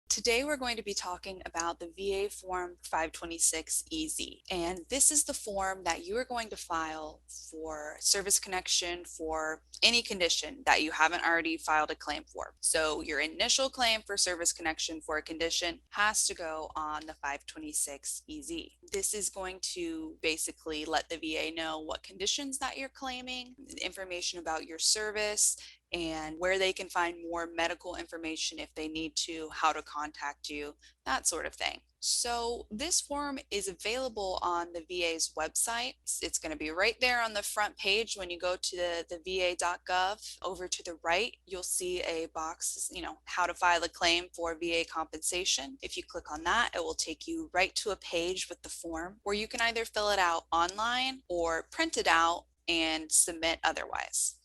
Today we're going to be talking about the VA Form 526EZ, and this is the form that you are going to file for service connection for any condition that you haven't already filed a claim for. So your initial claim for service connection for a condition has to go on the 526EZ. This is going to basically let the VA know what conditions that you're claiming, information about your service, and where they can find more medical information if they need to, how to contact you, that sort of thing. So this form is available on the VA's website. It's going to be right there on the front page when you go to the va.gov. Over to the right, you'll see a box, how to file a claim for VA compensation. If you click on that, it will take you right to a page with the form where you can either fill it out online or print it out and submit otherwise.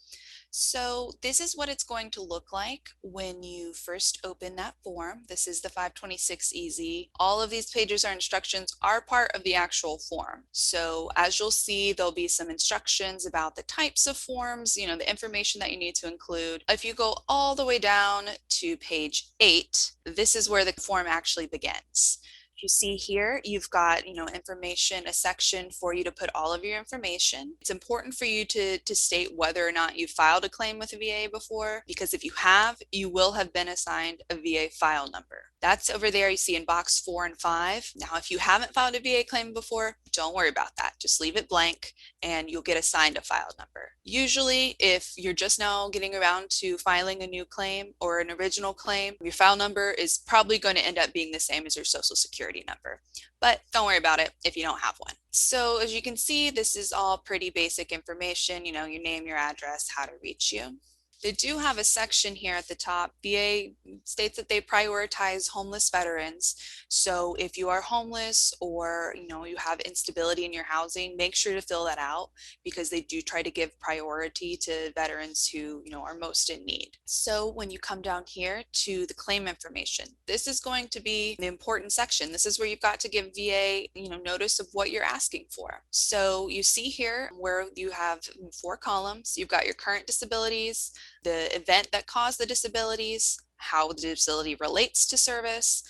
So this is what it's going to look like when you first open that form. This is the 526EZ. All of these pages or instructions are part of the actual form. So as you'll see, there'll be some instructions about the types of forms, the information that you need to include. If you go all the way down to page 8, this is where the form actually begins. You see here, you've got, information, a section for you to put all of your information. It's important for you to state whether or not you filed a claim with a VA before, because if you have, you will have been assigned a VA file number. That's over there you see in box 4 and 5. Now, if you haven't filed a VA claim before, don't worry about that. Just leave it blank and you'll get assigned a file number. Usually, if you're just now getting around to filing a new claim or an original claim, your file number is probably going to end up being the same as your Social Security number. But don't worry about it if you don't have one. So as you can see, this is all pretty basic information, your name, your address, how to reach you. They do have a section here at the top. VA states that they prioritize homeless veterans. So if you are homeless or you have instability in your housing, make sure to fill that out because they do try to give priority to veterans who are most in need. So when you come down here to the claim information, this is going to be the important section. This is where you've got to give VA notice of what you're asking for. So you see here where you have 4 columns. You've got your current disabilities, the event that caused the disabilities, how the disability relates to service,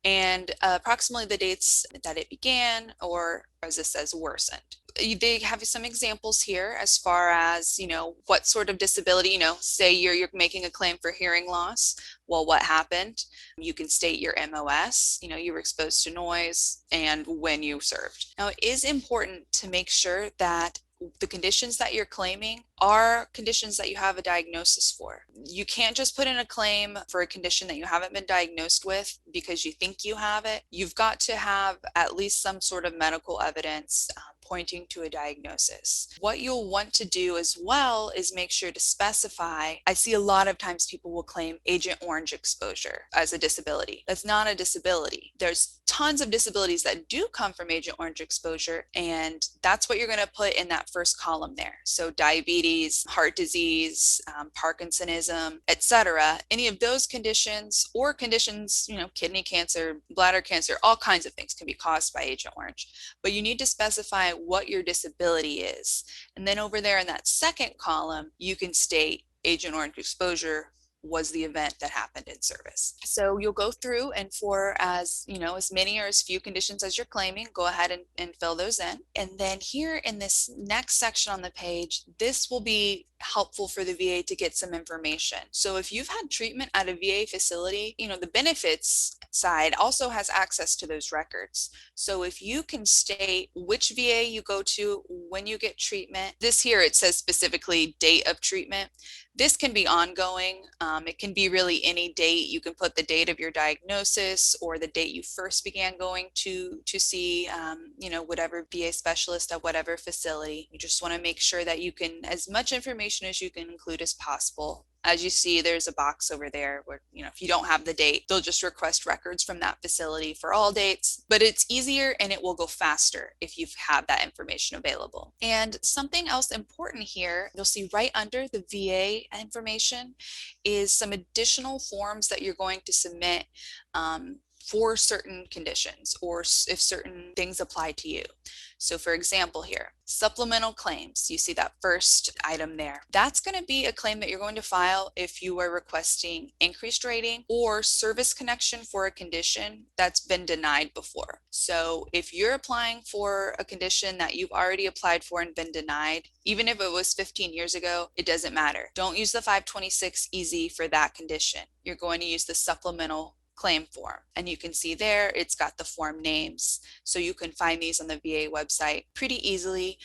and approximately the dates that it began, or as it says, worsened. They have some examples here as far as, what sort of disability, say you're making a claim for hearing loss. Well, what happened? You can state your MOS, you were exposed to noise and when you served. Now, it is important to make sure that the conditions that you're claiming are conditions that you have a diagnosis for. You can't just put in a claim for a condition that you haven't been diagnosed with because you think you have it. You've got to have at least some sort of medical evidence pointing to a diagnosis. What you'll want to do as well is make sure to specify. I see a lot of times people will claim Agent Orange exposure as a disability. That's not a disability. There's tons of disabilities that do come from Agent Orange exposure, and that's what you're going to put in that first column there. So diabetes, heart disease, Parkinsonism, etc. Any of those conditions or conditions, kidney cancer, bladder cancer, all kinds of things can be caused by Agent Orange. But you need to specify what your disability is. And then over there in that second column, you can state Agent Orange exposure was the event that happened in service. So you'll go through and for as many or as few conditions as you're claiming, go ahead and fill those in. And then here in this next section on the page, this will be helpful for the VA to get some information. So if you've had treatment at a VA facility, the benefits side also has access to those records. So if you can state which VA you go to when you get treatment, this here it says specifically date of treatment. This can be ongoing. It can be really any date. You can put the date of your diagnosis or the date you first began going to see, whatever VA specialist at whatever facility. You just want to make sure that you can, as much information as you can include as possible. As you see, there's a box over there where, if you don't have the date, they'll just request records from that facility for all dates, but it's easier and it will go faster if you have that information available. And something else important here, you'll see right under the VA information is some additional forms that you're going to submit for certain conditions or if certain things apply to you. So for example here, supplemental claims, you see that first item there. That's going to be a claim that you're going to file if you are requesting increased rating or service connection for a condition that's been denied before. So if you're applying for a condition that you've already applied for and been denied, even if it was 15 years ago, it doesn't matter. Don't use the 526 EZ for that condition. You're going to use the supplemental claim form. And you can see there, it's got the form names. So you can find these on the VA website pretty easily.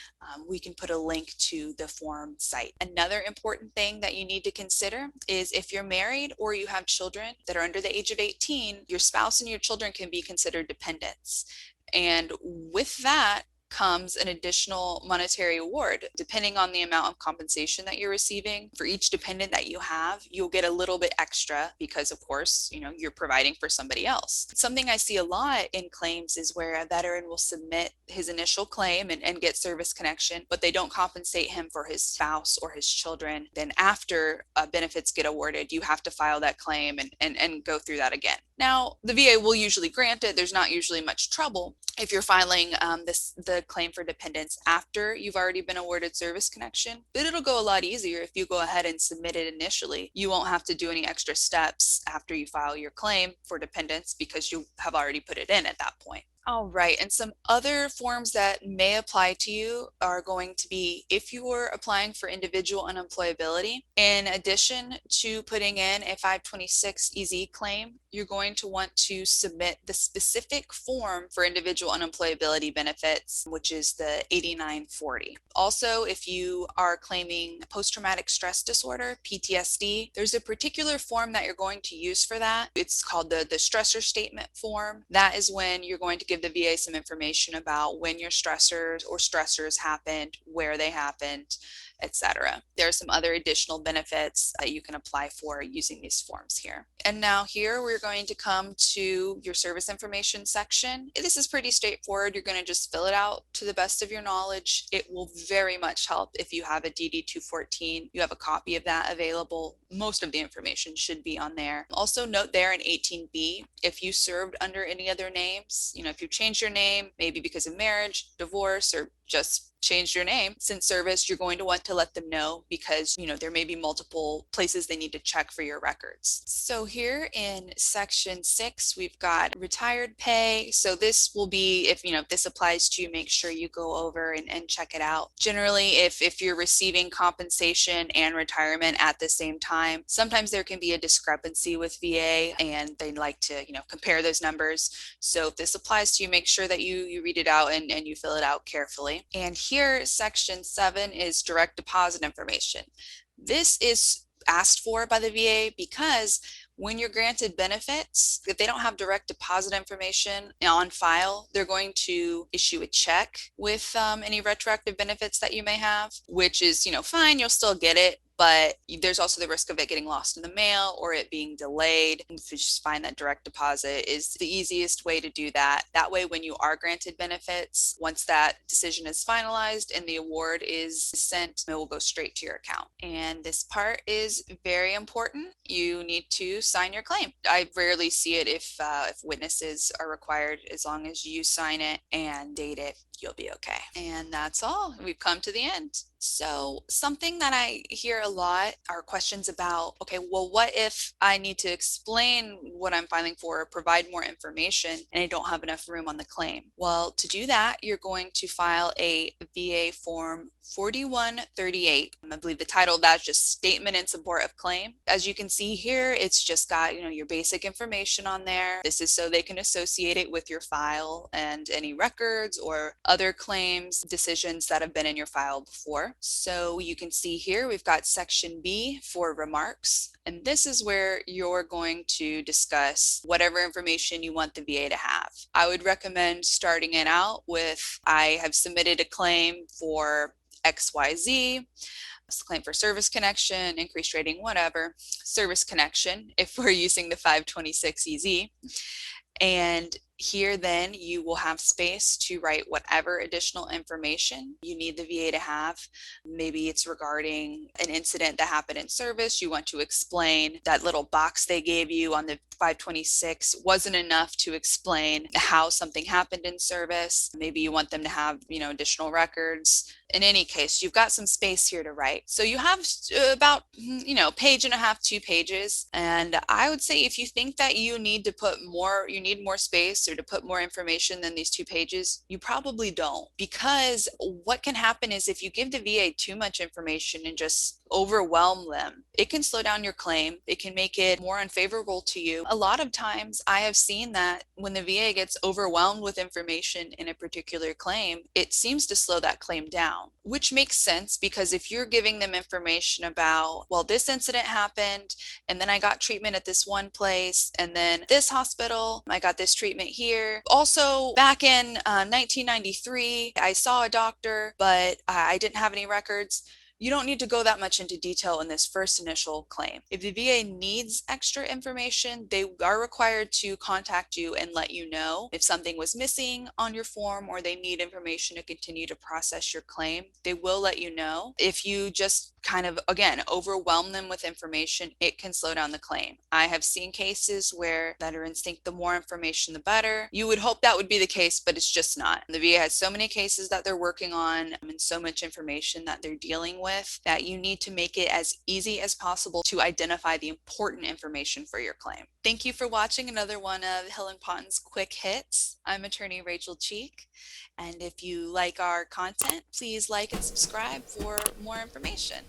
We can put a link to the form site. Another important thing that you need to consider is if you're married or you have children that are under the age of 18, your spouse and your children can be considered dependents. And with that, comes an additional monetary award. Depending on the amount of compensation that you're receiving for each dependent that you have, you'll get a little bit extra because of course, you're providing for somebody else. Something I see a lot in claims is where a veteran will submit his initial claim and get service connection, but they don't compensate him for his spouse or his children. Then after benefits get awarded, you have to file that claim and go through that again. Now, the VA will usually grant it. There's not usually much trouble if you're filing the claim for dependents after you've already been awarded service connection, but it'll go a lot easier if you go ahead and submit it initially. You won't have to do any extra steps after you file your claim for dependents because you have already put it in at that point. All right, and some other forms that may apply to you are going to be if you are applying for individual unemployability. In addition to putting in a 526 EZ claim, you're going to want to submit the specific form for individual unemployability benefits, which is the 8940. Also, if you are claiming post-traumatic stress disorder, PTSD, there's a particular form that you're going to use for that. It's called the stressor statement form. That is when you're going to give the VA some information about when your stressors or stressors happened, where they happened, etc. There are some other additional benefits that you can apply for using these forms here. And now here we're going to come to your service information section. This is pretty straightforward. You're going to just fill it out to the best of your knowledge. It will very much help if you have a DD-214. You have a copy of that available. Most of the information should be on there. Also note there in 18B, if you served under any other names, if you changed your name, maybe because of marriage, divorce, or just changed your name since service, you're going to want to let them know because there may be multiple places they need to check for your records. So here in section 6 we've got retired pay. So this will be if this applies to you, make sure you go over and check it out. Generally if you're receiving compensation and retirement at the same time, sometimes there can be a discrepancy with VA and they like to compare those numbers. So if this applies to you, make sure that you read it out and you fill it out carefully. And here, section 7 is direct deposit information. This is asked for by the VA because when you're granted benefits, if they don't have direct deposit information on file, they're going to issue a check with any retroactive benefits that you may have, which is, fine, you'll still get it. But there's also the risk of it getting lost in the mail or it being delayed. And you just find that direct deposit is the easiest way to do that. That way, when you are granted benefits, once that decision is finalized and the award is sent, it will go straight to your account. And this part is very important. You need to sign your claim. I rarely see it if witnesses are required. As long as you sign it and date it, you'll be okay. And that's all. We've come to the end. So something that I hear a lot are questions about, okay, well, what if I need to explain what I'm filing for or provide more information and I don't have enough room on the claim? Well, to do that, you're going to file a VA form 4138. I believe the title of that is just Statement in Support of Claim. As you can see here, it's just got, your basic information on there. This is so they can associate it with your file and any records or other claims, decisions that have been in your file before. So you can see here, we've got section B for remarks. And this is where you're going to discuss whatever information you want the VA to have. I would recommend starting it out with, I have submitted a claim for XYZ, claim for service connection, increased rating, whatever, service connection, if we're using the 526 EZ. And Here, then, you will have space to write whatever additional information you need the VA to have. Maybe it's regarding an incident that happened in service. You want to explain that little box they gave you on the 526 wasn't enough to explain how something happened in service. Maybe you want them to have, additional records. In any case, you've got some space here to write. So you have about, page and a half, 2 pages. And I would say if you think that you need more space or to put more information than these 2 pages, you probably don't. Because what can happen is if you give the VA too much information and just overwhelm them, it can slow down your claim. It can make it more unfavorable to you. A lot of times I have seen that when the VA gets overwhelmed with information in a particular claim, it seems to slow that claim down, which makes sense because if you're giving them information about, well, this incident happened and then I got treatment at this one place and then this hospital, I got this treatment here. Also, back in 1993, I saw a doctor, but I didn't have any records. You don't need to go that much into detail in this first initial claim. If the VA needs extra information, they are required to contact you and let you know if something was missing on your form or they need information to continue to process your claim. They will let you know. If you just kind of, again, overwhelm them with information, it can slow down the claim. I have seen cases where veterans think the more information, the better. You would hope that would be the case, but it's just not. The VA has so many cases that they're working on and so much information that they're dealing with that you need to make it as easy as possible to identify the important information for your claim. Thank you for watching another one of Helen Ponton's Quick Hits. I'm attorney Rachel Cheek, and if you like our content, please like and subscribe for more information.